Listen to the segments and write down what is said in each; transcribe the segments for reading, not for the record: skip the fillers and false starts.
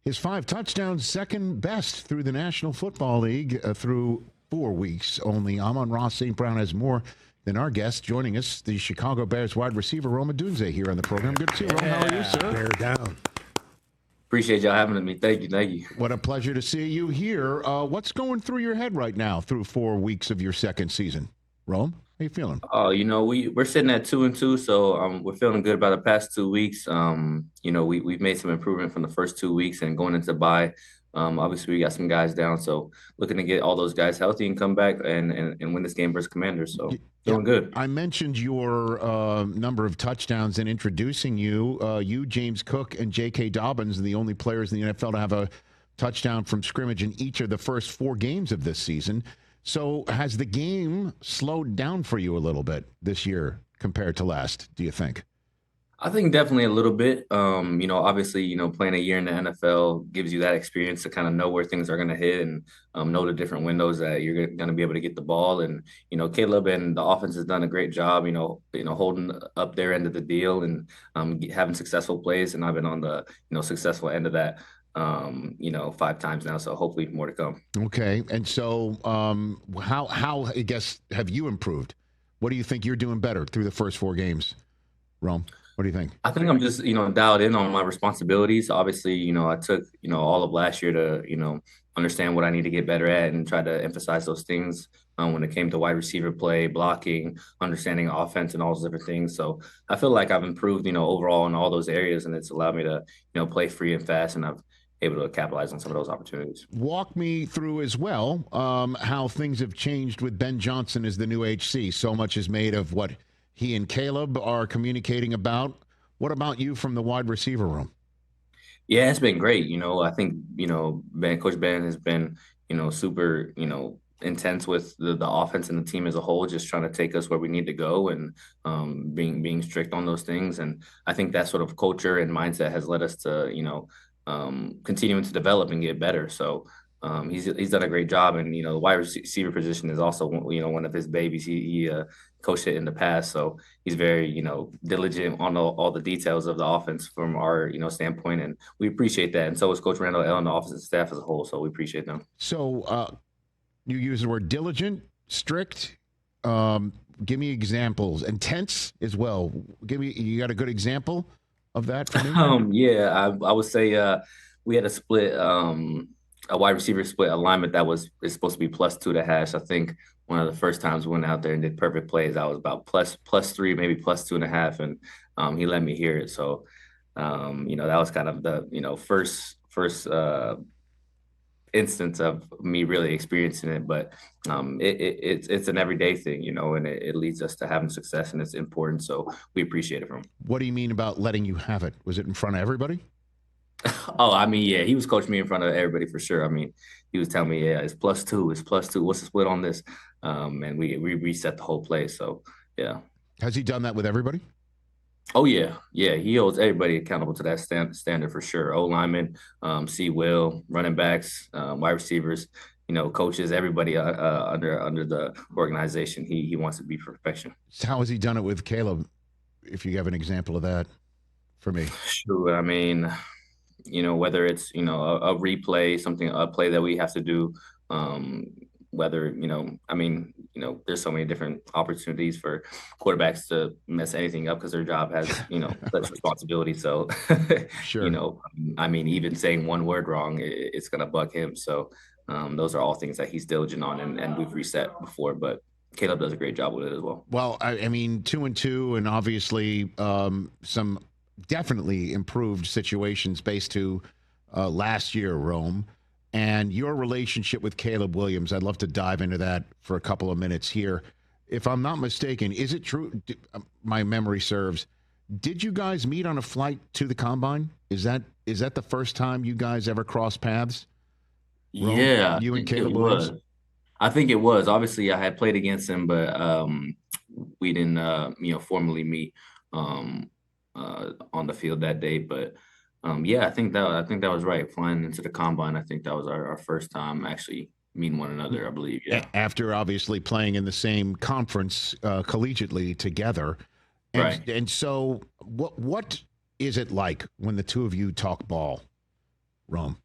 His 5 touchdowns, second best through the National Football League through 4 weeks only. Amon-Ra St. Brown has more than our guest. Joining us, the Chicago Bears wide receiver, Odunze, here on the program. Good to see you, Rome. How are you, sir? Bear down. Appreciate y'all having me. Thank you. What a pleasure to see you here. What's going through your head right now through 4 weeks of your second season? Rome, how you feeling? We're sitting at 2-2, so we're feeling good about the past 2 weeks. We've made some improvement from the first 2 weeks and going into bye. Obviously, we got some guys down, so looking to get all those guys healthy and come back and win this game versus Commanders. So feeling good. I mentioned your number of touchdowns in introducing you. You, James Cook, and J.K. Dobbins are the only players in the NFL to have a touchdown from scrimmage in each of the first 4 games of this season. So has the game slowed down for you a little bit this year compared to last, do you think? I think definitely a little bit. Obviously, playing a year in the NFL gives you that experience to kind of know where things are going to hit and know the different windows that you're going to be able to get the ball. And, Caleb and the offense has done a great job, holding up their end of the deal and having successful plays. And I've been on the, successful end of that, 5 times now. So hopefully more to come. Okay. And so how, I guess, have you improved? What do you think you're doing better through the first 4 games, Rome? What do you think? I think I'm just, dialed in on my responsibilities. Obviously, I took, all of last year to, understand what I need to get better at and try to emphasize those things when it came to wide receiver play, blocking, understanding offense and all those different things. So I feel like I've improved, overall in all those areas, and it's allowed me to, play free and fast, and I've able to capitalize on some of those opportunities. Walk me through as well how things have changed with Ben Johnson as the new HC. So much is made of what he and Caleb are communicating about. What about you from the wide receiver room? Yeah, it's been great. I think, Coach Ben has been, super, intense with the offense and the team as a whole, just trying to take us where we need to go and being strict on those things. And I think that sort of culture and mindset has led us to, continuing to develop and get better. So he's done a great job. And, the wide receiver position is also, one of his babies. He coached it in the past. So he's very, diligent on all the details of the offense from our, standpoint. And we appreciate that. And so is Coach Randall L. and the offensive staff as a whole. So we appreciate them. So you use the word diligent, strict. Give me examples. Intense as well. You got a good example of that for me? I would say we had a split, a wide receiver split alignment that is supposed to be +2 to hash. I think one of the first times we went out there and did perfect plays, I was about +3, maybe +2.5, and he let me hear it. So, that was kind of the first instance of me really experiencing it. But it's an everyday thing, and it leads us to having success, and it's important. So we appreciate it from him. What do you mean about letting you have it? Was it in front of everybody? Yeah, he was coaching me in front of everybody for sure. He was telling me, it's +2, it's +2. What's the split on this? And we reset the whole play. So, yeah. Has he done that with everybody? Oh, yeah. Yeah, he holds everybody accountable to that standard for sure. O-linemen, C-Will, running backs, wide receivers, coaches, everybody under the organization. He wants to be perfection. So how has he done it with Caleb, if you have an example of that for me? Sure. Whether it's, a replay, a play that we have to do, whether, there's so many different opportunities for quarterbacks to mess anything up because their job has, such responsibility. So, sure. Even saying one word wrong, it's going to bug him. So those are all things that he's diligent on, and we've reset before, but Caleb does a great job with it as well. Well, 2-2, and obviously some definitely improved situations based to last year, Rome, and your relationship with Caleb Williams. I'd love to dive into that for a couple of minutes here. If I'm not mistaken, is it true, my memory serves, did you guys meet on a flight to the Combine? Is that the first time you guys ever crossed paths? Rome? Yeah. You and Caleb Williams? I think it was. Obviously, I had played against him, but we didn't, formally meet on the field that day. But I think that was right. Flying into the Combine, I think that was our first time actually meeting one another, I believe. Yeah. After obviously playing in the same conference collegiately together. Right. And so what is it like when the two of you talk ball? Rome?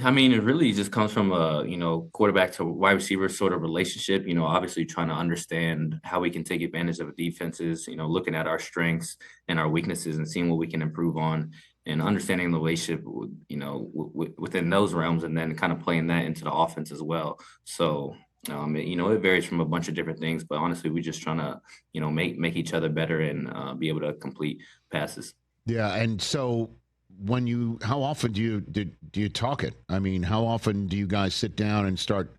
I mean, it really just comes from a, quarterback to wide receiver sort of relationship, obviously trying to understand how we can take advantage of defenses, looking at our strengths and our weaknesses and seeing what we can improve on and understanding the relationship, within those realms and then kind of playing that into the offense as well. So, it varies from a bunch of different things, but honestly, we're just trying to, make each other better and be able to complete passes. Yeah, and so how often do you talk it? I mean, how often do you guys sit down and start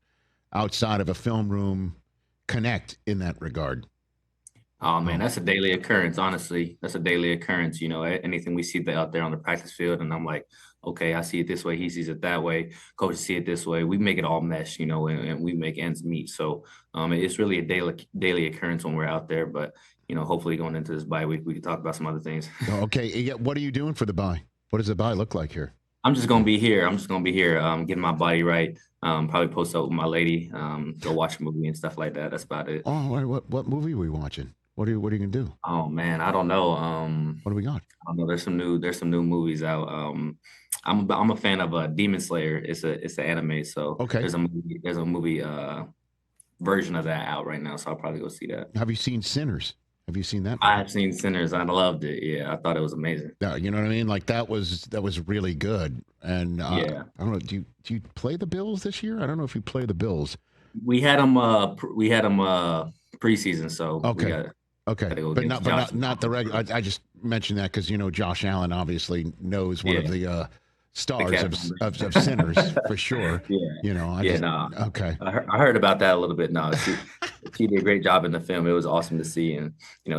outside of a film room connect in that regard? Oh man, that's a daily occurrence. Honestly, that's a daily occurrence. Anything we see out there on the practice field, and I'm like, okay, I see it this way. He sees it that way. Coaches see it this way. We make it all mesh, and we make ends meet. So, it's really a daily occurrence when we're out there. But hopefully going into this bye week, we can talk about some other things. Okay, yeah, what are you doing for the bye? What does the bye look like here? I'm just gonna be here. Getting my body right. Probably post up with my lady. Go watch a movie and stuff like that. That's about it. Oh, all right, what movie are we watching? What are you gonna do? Oh man, I don't know. What do we got? I don't know. There's some new movies out. I'm a fan of Demon Slayer. It's an anime. So Okay. there's a movie version of that out right now. So I'll probably go see that. Have you seen Sinners? Have you seen that movie? I have seen Sinners. I loved it. Yeah, I thought it was amazing. Yeah, you know what I mean? Like that was really good. And Yeah, I don't know. Do you play the Bills this year? I don't know if you play the Bills. we had them. We had them preseason. So we Okay. got Okay, to go but against not Josh. not the regular. I just mentioned that because Josh Allen obviously knows one of Yeah, the stars cast of Sinners for sure. Yeah, I yeah. just No, okay. I heard about that a little bit. No, she did a great job in the film. It was awesome to see, and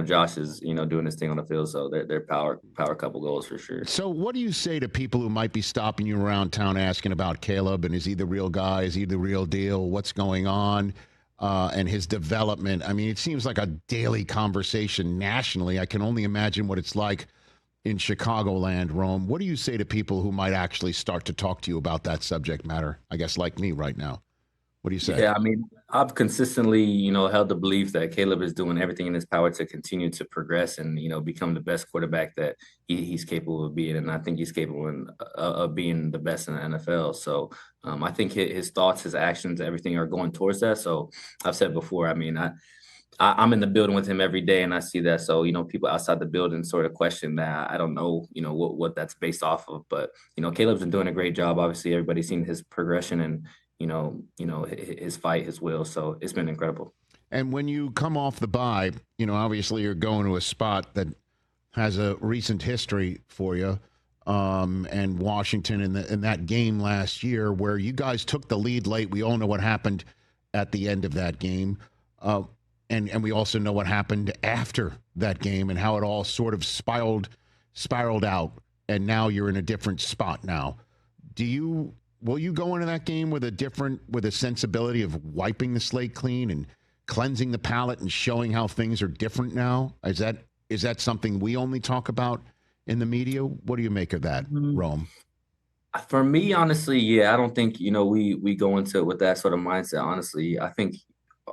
Josh is doing his thing on the field. So they're power couple goals for sure. So what do you say to people who might be stopping you around town asking about Caleb and is he the real guy? Is he the real deal? What's going on? And his development. I mean, it seems like a daily conversation nationally. I can only imagine what it's like in Chicagoland, Rome. What do you say to people who might actually start to talk to you about that subject matter? I guess like me right now. What do you say? Yeah, I mean, I've consistently, held the belief that Caleb is doing everything in his power to continue to progress and, become the best quarterback that he's capable of being. And I think he's capable of being the best in the NFL. So I think his thoughts, his actions, everything are going towards that. So I've said before, I mean, I'm in the building with him every day and I see that. So, people outside the building sort of question that. I don't know, what that's based off of, but, Caleb's been doing a great job. Obviously, everybody's seen his progression and, his fight, his will. So it's been incredible. And when you come off the bye, obviously you're going to a spot that has a recent history for you. And Washington in that game last year where you guys took the lead late. We all know what happened at the end of that game. And we also know what happened after that game and how it all sort of spiraled out. And now you're in a different spot now. Will you go into that game with a sensibility of wiping the slate clean and cleansing the palate and showing how things are different now? Is that something we only talk about in the media? What do you make of that, Rome? For me, honestly, yeah, I don't think, we go into it with that sort of mindset. Honestly, I think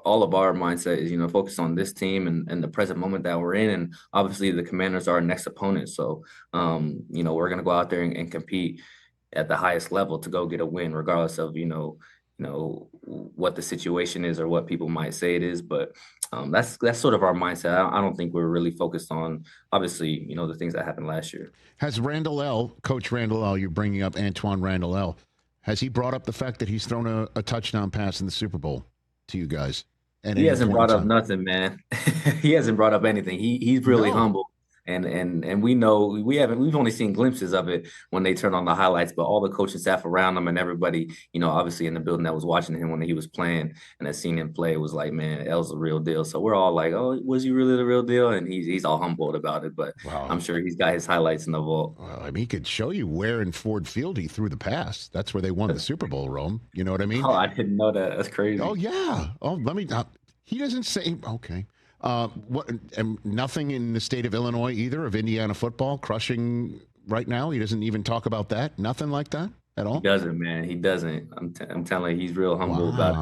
all of our mindset is, focused on this team and the present moment that we're in. And obviously the Commanders are our next opponent. So, we're going to go out there and compete at the highest level to go get a win, regardless of, what the situation is or what people might say it is. But that's sort of our mindset. I don't think we're really focused on, obviously, the things that happened last year. Has Coach Randall L., you're bringing up Antoine Randall L., has he brought up the fact that he's thrown a touchdown pass in the Super Bowl to you guys? He hasn't brought up nothing, man. He hasn't brought up anything. He's really humble. And we know we've only seen glimpses of it when they turn on the highlights, but all the coaching staff around him and everybody, obviously in the building that was watching him when he was playing and had seen him play was like, man, L's the real deal. So we're all like, oh, was he really the real deal? And he's all humbled about it, but wow. I'm sure he's got his highlights in the vault. Well, I mean, he could show you where in Ford Field he threw the pass. That's where they won the Super Bowl, Rome. You know what I mean? Oh, I didn't know that. That's crazy. Oh yeah. Oh, let me. He doesn't say. Okay. What? And nothing in the state of Illinois either, of Indiana football crushing right now. He doesn't even talk about that. Nothing like that at all. He doesn't, man. He doesn't. I'm telling you, he's real humble about it.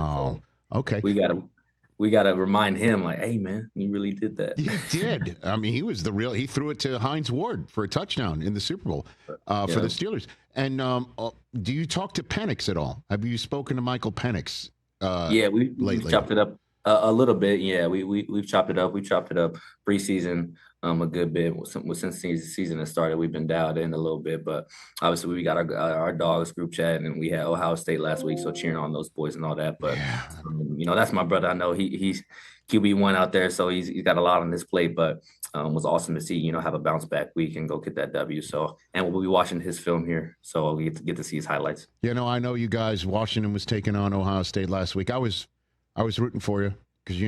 So okay. we got him. we got to remind him, like, hey, man, you really did that. He did. I mean, he threw it to Hines Ward for a touchdown in the Super Bowl for the Steelers. And do you talk to Penix at all? Have you spoken to Michael Penix Yeah, we've chopped it up a little bit. Yeah, we've chopped it up. We chopped it up preseason a good bit. Since the season has started, we've been dialed in a little bit. But obviously, we got our dogs group chat, and we had Ohio State last week, so cheering on those boys and all that. But that's my brother. I know he's QB1 out there, so he's got a lot on his plate. But was awesome to see, have a bounce back week and go get that W. So, and we'll be watching his film here, so we get to see his highlights. I know you guys. Washington was taking on Ohio State last week. I was rooting for you because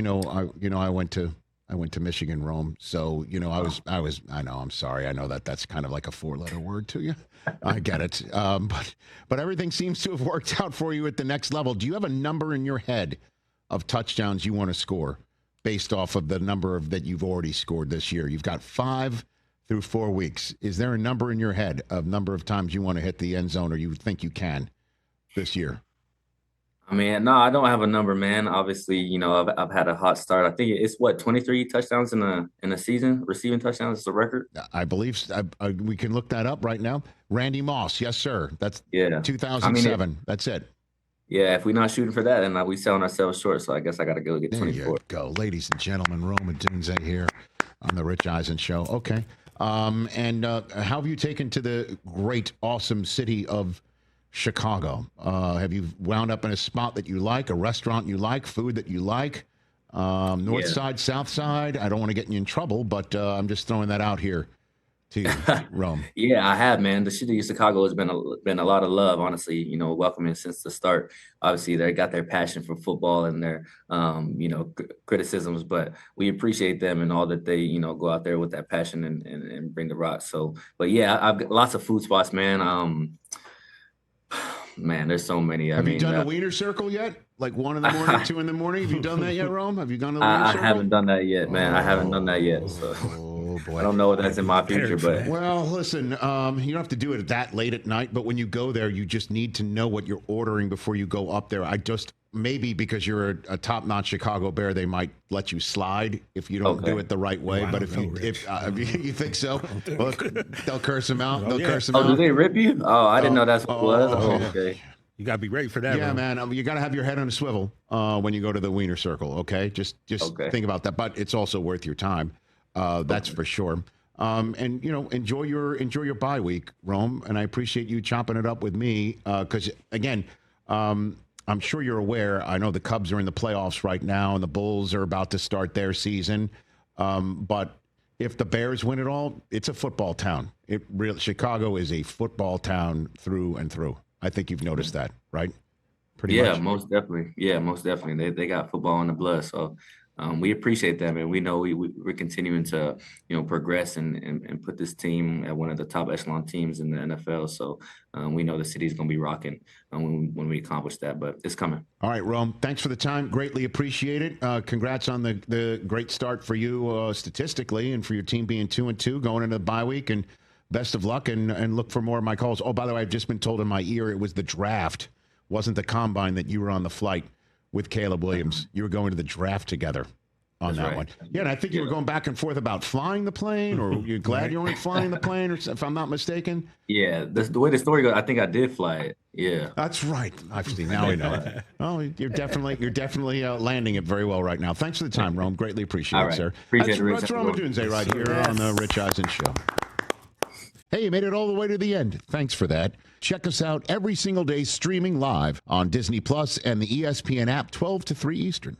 I went to Michigan, Rome. So I know. I'm sorry. I know that's kind of like a 4-letter word to you. I get it. But everything seems to have worked out for you at the next level. Do you have a number in your head of touchdowns you want to score based off of the number that you've already scored this year? You've got 5 through 4 weeks. Is there a number in your head of number of times you want to hit the end zone or you think you can this year? I mean, no, I don't have a number, man. Obviously, I've had a hot start. I think it's 23 touchdowns in a season, receiving touchdowns is the record. I believe we can look that up right now. Randy Moss, yes, sir. That's 2007. I mean, that's it. Yeah, if we're not shooting for that, then we selling ourselves short. So I guess I got to go get 24. There you go, ladies and gentlemen. Odunze here on the Rich Eisen Show. Okay, and how have you taken to the great, awesome city of Chicago? Have you wound up in a spot that you like, a restaurant you like, food that you like? North side, south side? I don't want to get you in trouble, but I'm just throwing that out here to you, Rome. Yeah, I have, man. The city of Chicago has been a lot of love, honestly, welcoming since the start. Obviously, they got their passion for football and their, criticisms, but we appreciate them and all that they, go out there with that passion and bring the rock. So, but yeah, I've got lots of food spots, man. Man, there's so many. Have you done a Wiener Circle yet? Like 1 in the morning, 2 in the morning? Have you done that yet, Rome? Have you gone to the Wiener Circle? I haven't done that yet, man. I haven't done that yet. So. Oh, boy. I don't know if that's in my future, but. Well, listen, you don't have to do it that late at night, but when you go there, you just need to know what you're ordering before you go up there. Maybe because you're a top-notch Chicago Bear, they might let you slide if you don't do it the right way. But if you think so, well, they'll curse them out. They'll curse them out. Oh, do they rip you? Oh, I didn't know that's what it was. Oh, okay. You got to be ready for that. Yeah, man. You got to have your head on a swivel when you go to the Wiener Circle, okay? Just think about that. But it's also worth your time. That's for sure. And, enjoy your bye week, Rome. And I appreciate you chopping it up with me because, again, I'm sure you're aware. I know the Cubs are in the playoffs right now, and the Bulls are about to start their season. But if the Bears win it all, it's a football town. Chicago is a football town through and through. I think you've noticed that, right? Pretty much. Yeah, most definitely. Yeah, most definitely. They got football in the blood. So we appreciate them, and we know we're continuing to progress and put this team at one of the top echelon teams in the NFL. So we know the city's going to be rocking when we accomplish that, but it's coming. All right, Rome, thanks for the time. Greatly appreciate it. Congrats on the great start for you statistically and for your team being 2-2 going into the bye week, and best of luck and look for more of my calls. Oh, by the way, I've just been told in my ear it was the draft, wasn't the combine, that you were on the flight with Caleb Williams. You were going to the draft together on that one. Yeah, and I think you were going back and forth about flying the plane, or you're glad you weren't flying the plane, or if I'm not mistaken. Yeah, the way the story goes, I think I did fly it. Yeah, that's right. Actually, now we know it. Oh, you're definitely landing it very well right now. Thanks for the time, Rome. Greatly appreciate it, sir. Appreciate it. That's Rome Odunze right here on the Rich Eisen Show. Hey, you made it all the way to the end. Thanks for that. Check us out every single day streaming live on Disney Plus and the ESPN app 12 to 3 Eastern.